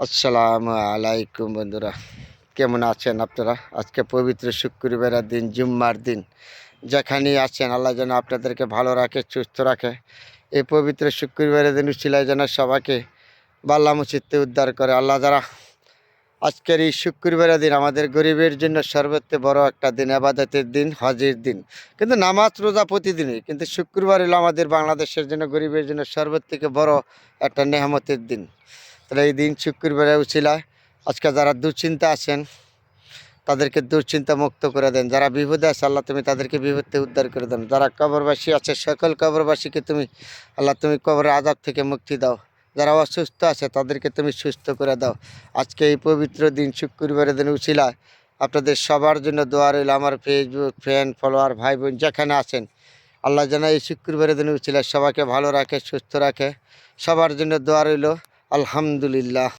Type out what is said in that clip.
আসসালামু আলাইকুম বন্ধুরা, কেমন আছেন আপনারা? আজকে পবিত্র শুক্রবারের দিন, জুম্মার দিন। যেখানেই আছেন আল্লাহ যেন আপনাদেরকে ভালো রাখে, সুস্থ রাখে। এই পবিত্র শুক্রবারের দিন উছিলায় যেন সবাইকে বাল্লা মুসিদতে উদ্ধার করে আল্লাহ। যারা আজকের এই শুক্রবারের দিন আমাদের গরিবের জন্য সর্বত্র বড় একটা দিন, আবাদতের দিন, হজের দিন। কিন্তু নামাজ রোজা প্রতিদিনই, কিন্তু শুক্রবার হলো আমাদের বাংলাদেশের জন্য, গরিবের জন্য সর্বথেকে বড় একটা নেহামতের দিন। তাহলে এই দিন শুক্রবারে উছিলায় আজকে যারা দুশ্চিন্তা আছেন তাদেরকে দুশ্চিন্তা মুক্ত করে দেন। যারা বিপদে আছে আল্লাহ তুমি তাদেরকে বিপদে উদ্ধার করে দেন। যারা কবরবাসী আছে সকল কবরবাসীকে তুমি আল্লাহ তুমি কবরের আযাব থেকে মুক্তি দাও। যারা অসুস্থ আছে তাদেরকে তুমি সুস্থ করে দাও। আজকে এই পবিত্র দিন শুক্রবারের দিন উছিলায় আপনাদের সবার জন্য দোয়া রইল। আমার ফেসবুক ফ্রেন্ড ফলোয়ার ভাই বোন যেখানে আছেন আল্লাহ যেন এই শুক্রবারের দিন উছিলায় সবাইকে ভালো রাখে, সুস্থ রাখে। সবার জন্য দোয়া রইল। আলহামদুলিল্লাহ।